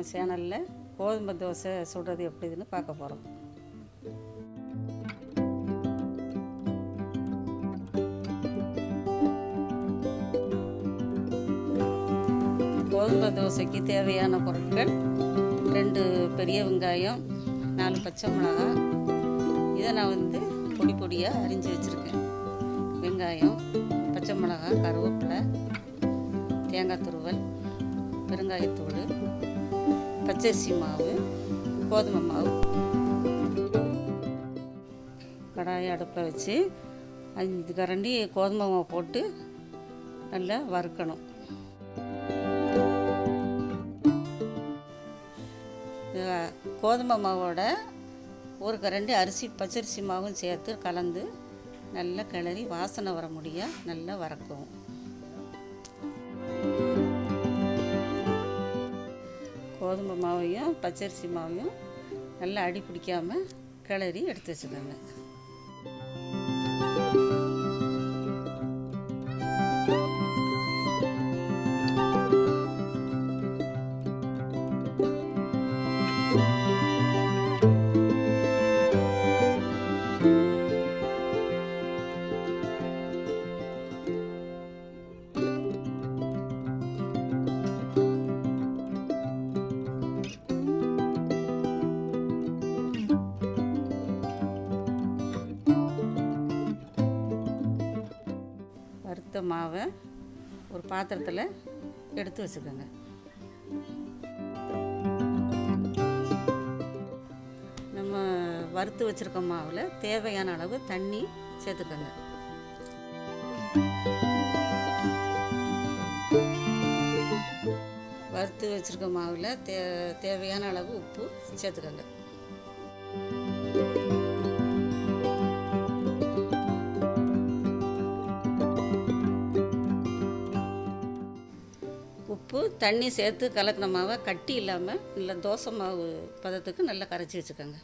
நம்ம சேனலில் கோதுமை தோசை சுடுறது எப்படின்னு பார்க்க போகிறோம். கோதுமை தோசைக்கு தேவையான பொருட்கள் 2 பெரிய வெங்காயம், 4 பச்சை மிளகாய். இதை நான் பொடி பொடியாக அரிஞ்சு வச்சுருக்கேன். வெங்காயம், பச்சை மிளகாய், கருவேப்பிலை, தேங்காய் துருவல், பெருங்காயத்தூள், பச்சரிசி மாவு, கோதுமை மாவு. கடாயை அடுப்பில் வச்சு 5 கரண்டி கோதுமை மாவு போட்டு நல்லா வறுக்கணும். கோதுமை மாவோட 1 கரண்டி பச்சரிசி மாவும் சேர்த்து கலந்து நல்லா கிளறி வாசனை வர முடிய நல்லா வறுக்கவும். கோதுமை மாவையும் பச்சரிசி மாவையும் நல்லா அடி பிடிக்காமல் கிளறி எடுத்து வச்சுக்கோங்க. வறுத்த மாவை ஒரு பாத்திரத்தில் எடுத்து வச்சுக்கோங்க. நம்ம வறுத்து வச்சுருக்க மாவில் தேவையான அளவு தண்ணி சேர்த்துக்கோங்க. வறுத்து வச்சுருக்க மாவில் தேவையான அளவு உப்பு சேர்த்துக்கோங்க. உப்பு தண்ணி சேர்த்து கலக்கின மாவை கட்டி இல்லாமல் நல்லா தோசை மாவு பதத்துக்கு நல்லா கரைச்சி வச்சுக்கோங்க.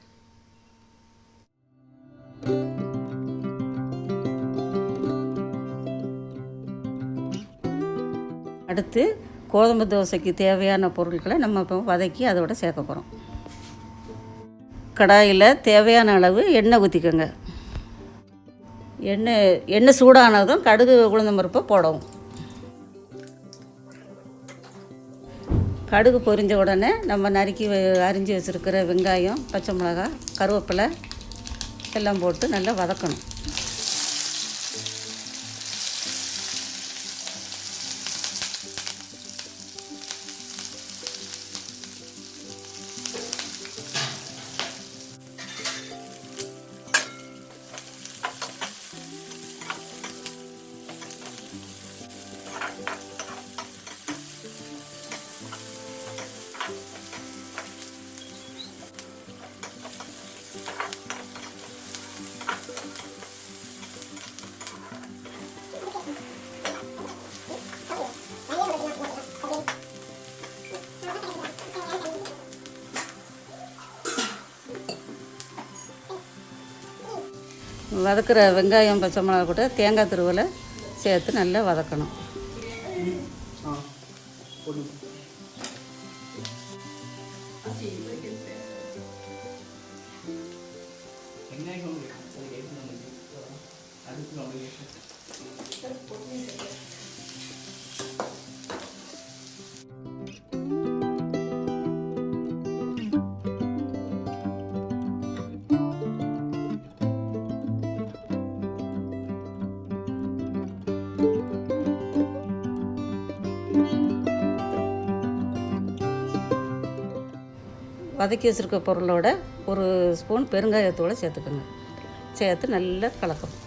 அடுத்து கோதுமை தோசைக்கு தேவையான பொருட்களை நம்ம இப்போ வதக்கி அதோட சேர்க்க போகிறோம். கடாயில் தேவையான அளவு எண்ணெய் ஊற்றிக்கோங்க. எண்ணெய் சூடானதும் கடுகு உளுந்தம் பருப்பை போடவும். கடுகு பொரிஞ்ச உடனே நம்ம நறுக்கி அரிஞ்சு வச்சுருக்கிற வெங்காயம், பச்சை மிளகாய், கருவேப்பிலை எல்லாம் போட்டு நல்லா வதக்கணும். வதக்கிற வெங்காயம், பச்சை மிளகா கூட தேங்காய் துருவலை சேர்த்து நல்லா வதக்கணும். வதக்கி வச்சுருக்க பொருளோட 1 ஸ்பூன் பெருங்காயத்தூளை சேர்த்துக்கோங்க. சேர்த்து நல்லா கலக்கணும்.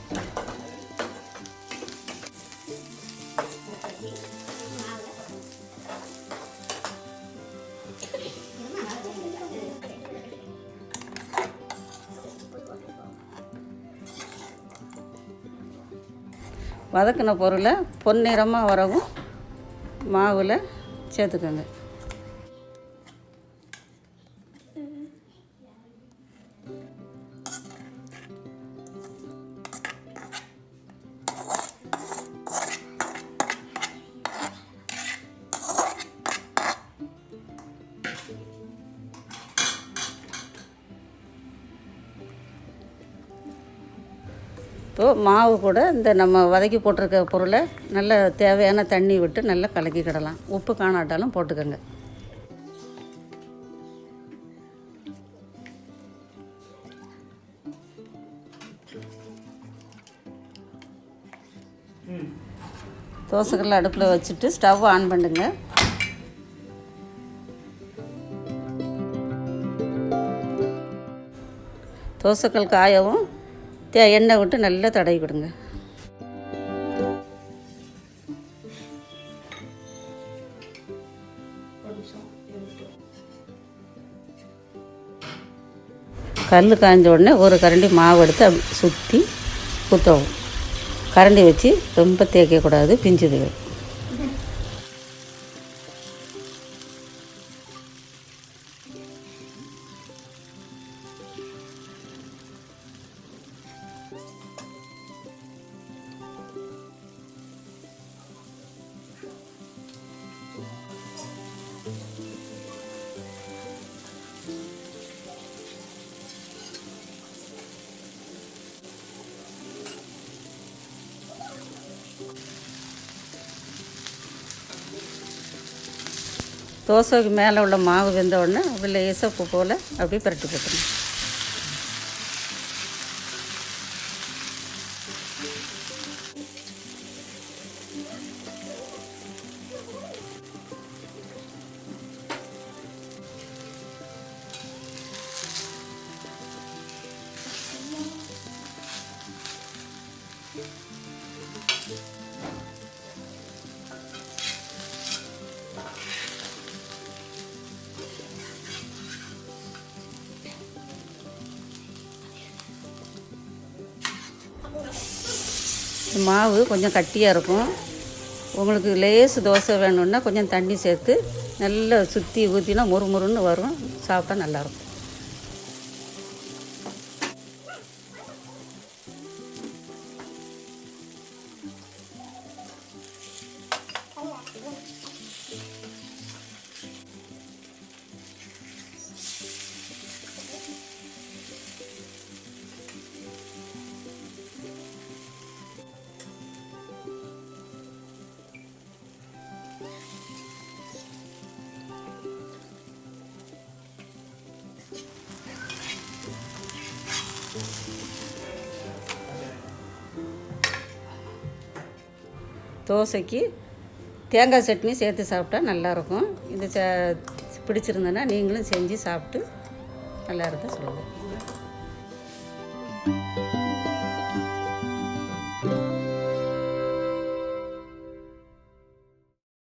வதக்கின பொருளை பொன்னிறமாக வரவும் மாவில் சேர்த்துக்கோங்க. இப்போது மாவு கூட இந்த நம்ம வதக்கி போட்டிருக்க பொருளை நல்லா தேவையான தண்ணி விட்டு நல்லா கலக்கிக்கிடலாம். உப்பு காணாட்டாலும் போட்டுக்கோங்க. தோசைக்கல்லை அடுப்பில் வச்சுட்டு ஸ்டவ் ஆன் பண்ணுங்க. தோசைக்கல் காயவும் எண்ணெய் விட்டு நல்லா தடவி விடுங்க. கல் காய்ஞ்ச உடனே ஒரு கரண்டி மாவு எடுத்து அப்படி சுற்றி ஊற்றவும். கரண்டி வச்சு ரொம்ப தேய்க்கக்கூடாது, பிஞ்சுது. தோசைக்கு மேலே உள்ள மாவு வெந்த உடனே அப்படி லேசாக உப்பு போல் அப்படியே பரட்டி போட்டுருங்க. மாவு கொஞ்சம் கட்டியாக இருக்கும். உங்களுக்கு லேசு தோசை வேணும்னா கொஞ்சம் தண்ணி சேர்த்து நல்லா சுற்றி ஊற்றினா முறுமுறுன்னு வரும். சாப்பிட்டா நல்லாயிருக்கும். தோசைக்கு தேங்காய் சட்னி சேர்த்து சாப்பிட்டா நல்லாயிருக்கும். இது பிடிச்சிருந்தேன்னா நீங்களும் செஞ்சு சாப்பிட்டு நல்லா இருந்தால் சொல்லுங்கள்.